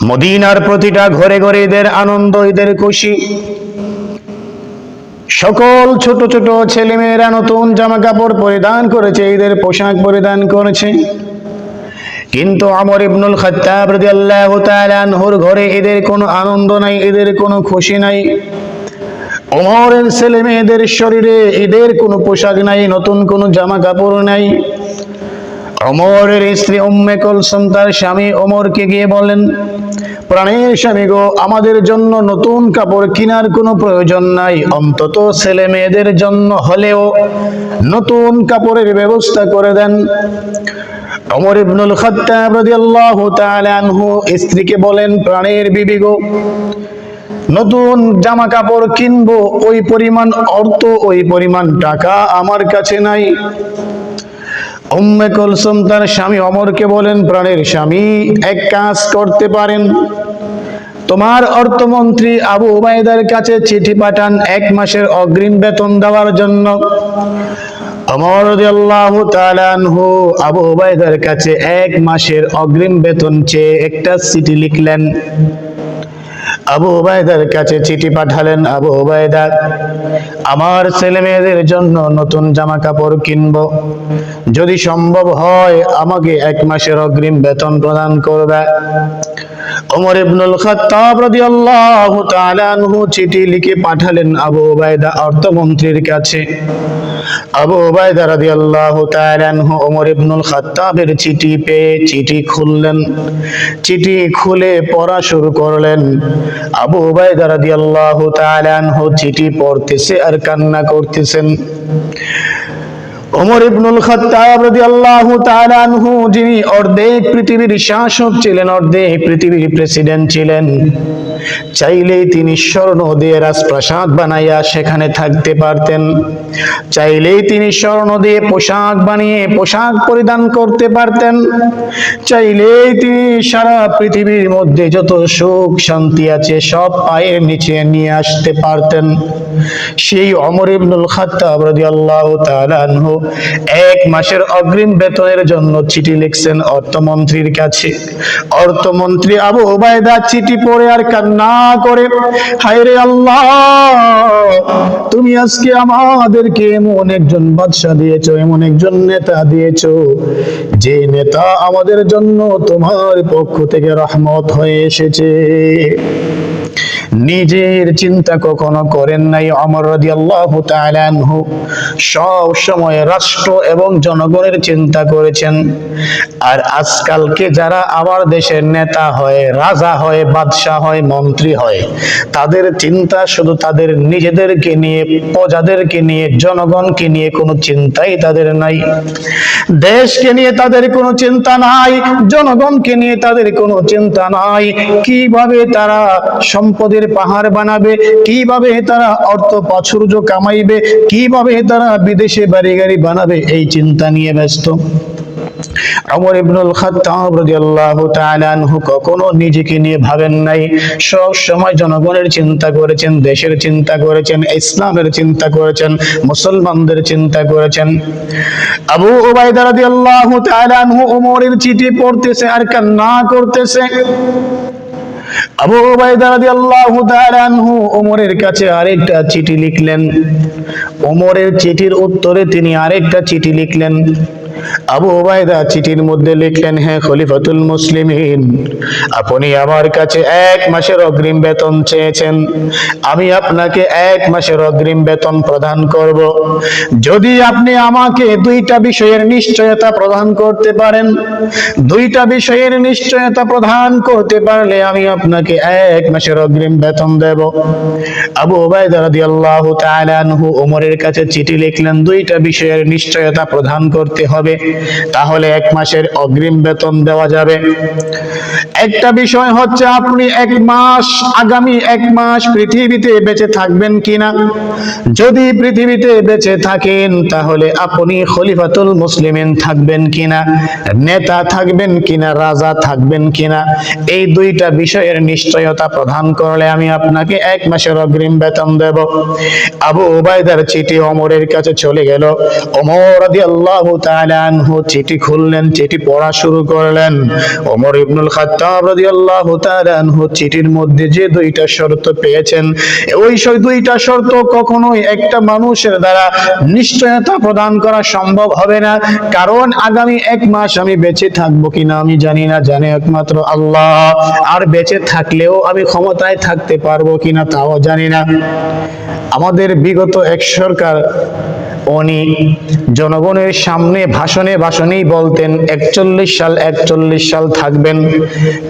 মদিনার প্রতিটা ঘরে ঘরে ঈদের আনন্দ, ঈদের খুশি। সকল ছোট ছোট ছেলেমেয়েরা নতুন জামা কাপড় পরিধান করেছে, ঈদের পোশাক পরিধান করেছে। কিন্তু ওমর ইবনুল খাত্তাব রাদিয়াল্লাহু তাআলা আনহুর ঘরে ঈদের কোনো আনন্দ নাই, ঈদের কোনো খুশি নাই। ওমরের ছেলে মেয়েদের শরীরে ঈদের কোনো পোশাক নাই, নতুন কোনো জামা কাপড় নাই। ওমরের স্ত্রী উম্মে কুলসুম তার স্বামী ওমরকে গিয়ে বলেন, প্রাণের স্বামী গো, আমাদের জন্য নতুন কাপড় কেনার কোনো প্রয়োজন নাই, অন্তত ছেলে মেয়েদের জন্য হলেও নতুন কাপড়ের ব্যবস্থা করে দেন। ওমর ইবনুল খাত্তাব রাদিয়াল্লাহু তাআলা আনহু স্ত্রীকে বলেন, প্রাণের বিবি গো, নতুন জামা কাপড় কিনবো ওই পরিমাণ অর্থ, ওই পরিমাণ টাকা আমার কাছে নাই। উম্মে কুলসুম তার স্বামী ওমরকে বলেন, প্রাণের স্বামী, এক কাজ করতে পারেন, তোমার অর্থমন্ত্রী আবু উবাইদার কাছে চিঠি পাঠান 1 মাসের অগ্রিম বেতন দেওয়ার জন্য। ওমর রাদিয়াল্লাহু তাআলা আনহু আবু উবাইদার কাছে 1 মাসের অগ্রিম বেতন চেয়ে একটা চিঠি লিখলেন। আবু উবাইদার কাছে চিঠি পাঠালেন, আবু উবাইদা, আমার ছেলে মেয়েদের জন্য নতুন জামা কাপড় কিনবো, যদি সম্ভব হয় আমাকে 1 মাসের অগ্রিম বেতন প্রদান করবে। ওমর ইবনুল খাত্তাব রাদিয়াল্লাহু তাআলা আনহু চিঠি লিখে পাঠালেন আবু উবাইদা অর্থমন্ত্রীর কাছে। আবু উবাইদা রাদিয়াল্লাহু তাআলা আনহু ওমর ইবনুল খাত্তাবের চিঠি পেয়ে চিঠি খুললেন, চিঠি খুলে পড়া শুরু করলেন। আবু উবাইদা রাদিয়াল্লাহু তাআলা আনহু চিঠি পড়তেছে আর কান্না করতেছেন। ওমর ইবনুল খাত্তাব রাদিয়াল্লাহু তাআলা আনহু, যিনি অর্ধেক পৃথিবীর শাসক ছিলেন, অর্ধেক পৃথিবীর প্রেসিডেন্ট ছিলেন, চাইলেই তিনি স্বর্ণ দিয়ে রাজপ্রাসাদ বানাইয়া সেখানে থাকতে পারতেন, চাইলেই তিনি স্বর্ণ দিয়ে পোশাক বানিয়ে পোশাক পরিধান করতে পারতেন, চাইলেই তিনি সারা পৃথিবীর মধ্যে যত সুখ শান্তি আছে সব পায়ের নিচে নিয়ে আসতে পারতেন। সেই ওমর ইবনুল খাত্তাব রাদিয়াল্লাহু তাআলা আনহু 1 মাসের অগ্রিম বেতনের জন্য চিঠি লিখছেন অর্থমন্ত্রীর কাছে। অর্থমন্ত্রী আবু উবাইদা চিঠি পড়ে আর কান্না করে, হায় রে আল্লাহ, তুমি আজকে আমাদেরকে এমন একজন বাদশা দিয়েছো, এমন একজন নেতা দিয়েছো, যে নেতা আমাদের জন্য তোমার পক্ষ থেকে রহমত হয়ে এসেছে। নিজের চিন্তা কখনো করেন নাই ওমর রাদিয়াল্লাহু তাআলা আনহু, সব সময় রাষ্ট্র এবং জনগণের চিন্তা করেছেন। আর আজকালকে যারা আমার দেশের নেতা হয়, রাজা হয়, বাদশা হয়, মন্ত্রী হয়, তাদের চিন্তা শুধু তাদের নিজেদেরকে নিয়ে, প্রজাদেরকে নিয়ে, জনগণকে নিয়ে কোনো চিন্তাই তাদের নাই। দেশকে নিয়ে তাদের কোনো চিন্তা নাই, জনগণকে নিয়ে তাদের কোনো চিন্তা নাই। কিভাবে তারা সম্পদের পাহাড় বানাবে, কিভাবে তারা অর্থ প্রাচুর্য কামাইবে, কিভাবে তারা বিদেশে বাড়ি গাড়ি বানাবে, এই চিন্তা নিয়ে ব্যস্ত। ওমর ইবনুল খাত্তাব রাদিয়াল্লাহু তাআলা আনহু কখনো নিজেকে নিয়ে ভাবেন নাই, সব সময় জনগণের চিন্তা করেছেন, দেশের চিন্তা করেছেন, ইসলামের চিন্তা করেছেন, মুসলমানদের চিন্তা করেছেন। আবু উবাইদা রাদিয়াল্লাহু তাআলা আনহু ওমরের চিঠি পড়তেছে আর কান্না করতেছে। আবু উবাইদা রাদিয়াল্লাহু তাআলা আনহু ওমরের কাছে আরেকটা চিঠি লিখলেন। ওমরের চিঠির উত্তরে তিনি আরেকটা চিঠি লিখলেন। আবু উবাইদা চিঠির মধ্যে লিখলেন, হে খলিফাতুল মুসলিমিন, আপনি আমার কাছে 1 মাসের অগ্রিম বেতন চেয়েছেন, আমি আপনাকে 1 মাসের অগ্রিম বেতন প্রদান করব, যদি আপনি আমাকে 2টা বিষয়ের নিশ্চয়তা প্রদান করতে পারেন। 2টা বিষয়ের নিশ্চয়তা প্রদান করতে পারলে আমি আপনাকে 1 মাসের অগ্রিম বেতন দেব। আবু উবাইদা রাদিয়াল্লাহু তাআলা আনহু ওমরের কাছে চিঠি লিখলেন, 2টা বিষয়ের নিশ্চয়তা প্রদান করতে হবে, তাহলে 1 মাসের অগ্রিম বেতন দেওয়া যাবে। একটা বিষয় হচ্ছে আপনি 1 মাস, আগামী 1 মাস পৃথিবীতে বেঁচে থাকবেন কিনা। যদি পৃথিবীতে বেঁচে থাকেন তাহলে আপনি খলিফাতুল মুসলিমিন থাকবেন কিনা, নেতা থাকবেন কিনা, রাজা থাকবেন কিনা। এই 2টা বিষয়ের নিশ্চয়তা প্রদান করলে আমি আপনাকে 1 মাসের অগ্রিম বেতন দেব। আবু উবাইদার চিঠি ওমরের কাছে চলে গেল। ওমর রাদিয়াল্লাহু তাআলা তাআলা আনহু চিঠি খুললেন, চিঠি পড়া শুরু করলেন। ওমর ইবনুল খাত্তাব রাদিয়াল্লাহু তাআলা আনহু চিঠির মধ্যে যে দুইটা শর্ত পেয়েছেন, ওই দুইটা শর্ত কখনোই একটা মানুষের দ্বারা নিশ্চয়তা প্রদান করা সম্ভব হবে না। কারণ আগামী 1 মাস আমি বেঁচে থাকবো কিনা আমি জানি না, জানে একমাত্র আল্লাহ। আর বেঁচে থাকলেও আমি ক্ষমতায় থাকতে পারবো কিনা তাও জানি না। আমাদের বিগত এক সরকার, উনি জনগণের সামনে ভাষণেই বলতেন 41 সাল থাকবেন,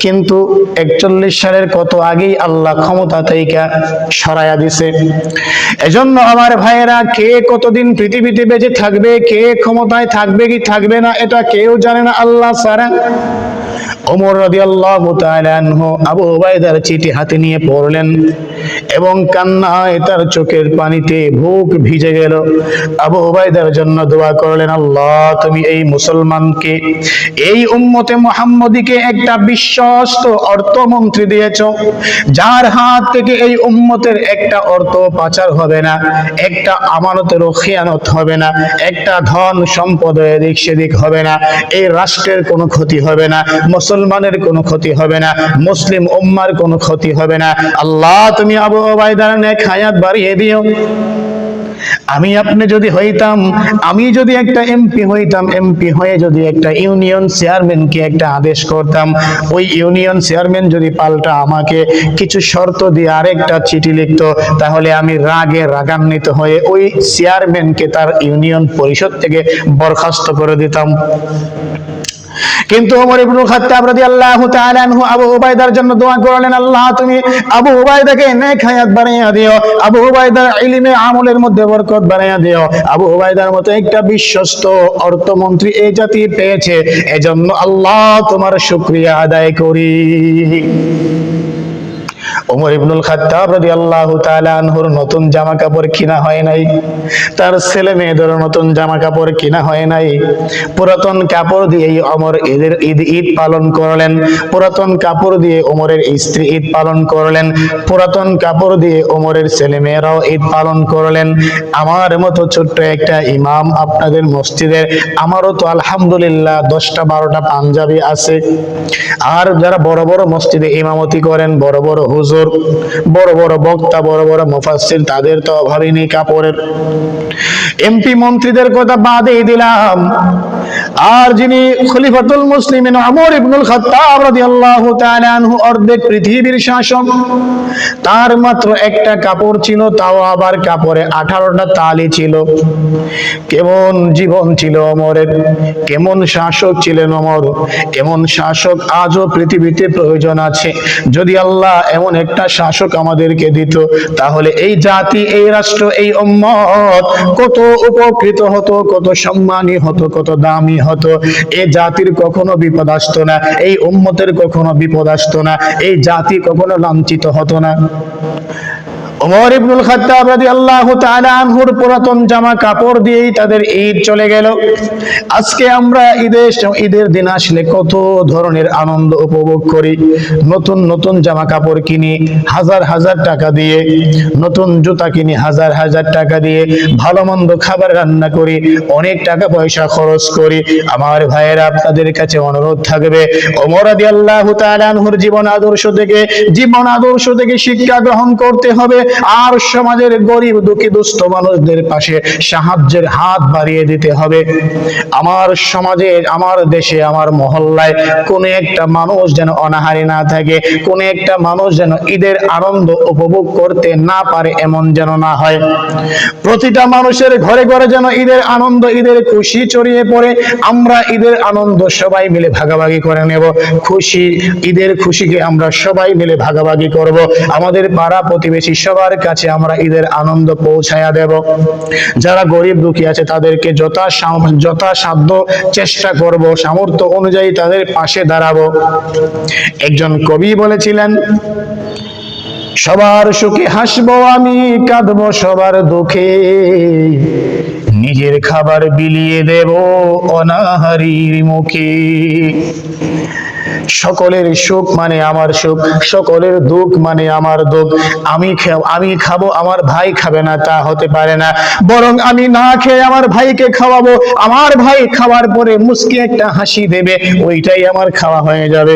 কিন্তু 41 সালের কত আগেই আল্লাহ ক্ষমতা থেকে সরাইয়া দিছে। এজন্য আমার ভাইয়েরা, কে কতদিন পৃথিবীতে বেঁচে থাকবে, কে ক্ষমতায় থাকবে কি থাকবে না, এটা কেউ জানে না আল্লাহ ছাড়া। ওমর রাদিয়াল্লাহু তাআলা আনহু আবু উবাইদার চিঠি হাতে নিয়ে পড়লেন এবং কান্নায় তার চোখের পানিতে বুক ভিজে গেল। আবু উবাইদার জন্য দোয়া করলেন, আল্লাহ তুমি এই মুসলমানকে, এই উম্মতে মুহাম্মদীকে একটা বিশ্বস্ত অর্থমন্ত্রী দিয়েছো, যার হাত থেকে এই উম্মতের একটা অর্থ পাচার হবে না, একটা আমানতেরও খেয়ানত হবে না, একটা ধন সম্পদ এদিক সেদিক হবে না, এই রাষ্ট্রের কোনো ক্ষতি হবে না, মুসলমানের কোনো ক্ষতি হবে না, মুসলিম উম্মার কোনো ক্ষতি হবে না। আল্লাহ তুমি আবু উবাইদার নেক হায়াত বাড়িয়ে দিও। আমি যদি একটা এমপি হইতাম, এমপি হয়ে যদি একটা ইউনিয়ন চেয়ারম্যানকে একটা আদেশ করতাম, ওই ইউনিয়ন চেয়ারম্যান যদি পাল্টা আমাকে কিছু শর্ত দিয়ে আরেকটা চিঠি লিখতো, তাহলে আমি রাগান্বিত হয়ে ওই চেয়ারম্যানকে তার ইউনিয়ন পরিষদ থেকে বরখাস্ত করে দিতাম। কিন্তু ওমর ইবনুল খাত্তাব রাদিয়াল্লাহু তাআলা আনহু আবু উবাইদার জন্য দোয়া করলেন, আল্লাহ তুমি আবু উবাইদাকে নেক হায়াত বাড়াইয়া দিও, আবু উবাইদার ইলমে আমলের মধ্যে বরকত বাড়াইয়া দিও। আবু উবাইদার মতো একটা বিশ্বস্ত অর্থমন্ত্রী এই জাতি পেয়েছে, এজন্য আল্লাহ তোমার শুকরিয়া আদায় করি। ওমর ইবনুল খাত্তাব রাদিয়াল্লাহু তাআলা আনহুর নতুন জামা কাপড় কিনা হয় নাই, তার ছেলে মেয়েদের নতুন জামা কাপড় কিনা হয় নাই। পুরাতন কাপড় দিয়েই ওমর ঈদ পালন করলেন, পুরাতন কাপড় দিয়ে ওমরের স্ত্রী ঈদ পালন করলেন, পুরাতন কাপড় দিয়ে ওমরের ছেলে মেয়েরাও ঈদ পালন করলেন। আমার মতো ছোট্ট একটা ইমাম আপনাদের মসজিদের, আমারও তো আলহামদুলিল্লাহ 10টা 12টা পাঞ্জাবি আছে। আর যারা বড় বড় মসজিদে ইমামতি করেন, বড় বড় হুজুর, বড় বড় বক্তা, বড় বড় মুফাসসির, তাদের তো অভাবই নেই কাপড়ের। এমপি মন্ত্রীদের কথা বাদই দিলাম, আর যিনি খলিফাতুল মুসলিমিন ওমর ইবনুল খাত্তাব রাদিয়াল্লাহু তাআলা আনহু, অর্ধেক পৃথিবীর শাসক, তার মাত্র একটা কাপড় ছিল, তাও আবার কাপড়ে 18টা তালি ছিল। কেমন জীবন ছিল ওমরের, কেমন শাসক ছিলেন ওমর। এমন শাসক আজও পৃথিবীতে প্রয়োজন আছে। যদি আল্লাহ এমন একটা শাসক আমাদেরকে দিত, তাহলে এই জাতি, এই রাষ্ট্র, এই উম্মত কত উপকৃত হতো, কত সম্মানী হতো, কত দামি হতো। এই জাতির কখনো বিপদ আসতো না, এই উম্মতের কখনো বিপদ আসতো না, এই জাতি কখনো লাঞ্ছিত হতো না। ওমর ইবনুল খাত্তাব রাদিয়াল্লাহু তাআলা আনহুর পুরাতন জামা কাপড় দিয়েই তাদের ঈদ চলে গেল। আজকে আমরা ঈদের দিন আসলে কত ধরনের আনন্দ উপভোগ করি। নতুন নতুন জামা কাপড় কিনি হাজার হাজার টাকা দিয়ে, নতুন জুতা কিনি হাজার হাজার টাকা দিয়ে, ভালো মন্দ খাবার রান্না করি, অনেক টাকা পয়সা খরচ করি। আমার ভাইয়েরা, আপনাদের কাছে অনুরোধ থাকবে, ওমর রাদিয়াল্লাহু তাআলা আনহুর জীবন আদর্শ থেকে শিক্ষা গ্রহণ করতে হবে। আর সমাজের গরিব দুঃখী দুস্থ মানুষদের পাশে সাহায্যের হাত বাড়িয়ে দিতে হবে। আমার সমাজে, আমার দেশে, আমার মহল্লায় কোন একটা মানুষ যেন অনাহারে না থাকে, কোন একটা মানুষ যেন ঈদের আনন্দ উপভোগ করতে না পারে, এমন যেন না হয়। প্রতিটা মানুষের ঘরে ঘরে যেন ঈদের আনন্দ, ঈদের খুশি ছড়িয়ে পড়ে। আমরা ঈদের আনন্দ সবাই মিলে ভাগাভাগি করে নেব। ঈদের খুশিকে আমরা সবাই মিলে ভাগাভাগি করব। আমাদের পাড়া প্রতিবেশী সবার কাছে আমরা ঈদের আনন্দ পৌঁছায়া দেব। যারা গরিব দুঃখী আছে তাদেরকে যথাসাধ্য চেষ্টা করব, সামর্থ্য অনুযায়ী তাদের পাশে দাঁড়াবো। একজন কবি বলেছিলেন, সবার সুখে হাসবো আমি, কাঁদবো সবার দুঃখে, নিজের খাবার বিলিয়ে দেব অনাহারীর মুখে। সকলের সুখ মানে আমার সুখ, সকলের দুঃখ মানে আমার দুঃখ। আমি খাবো, আমার ভাই খাবে না, তা হতে পারে না। বরং আমি না খেয়ে আমার ভাইকে খাওয়াবো, আমার ভাই খাওয়ার পরে মুচকি একটা হাসি দেবে, ওইটাই আমার খাওয়া হয়ে যাবে।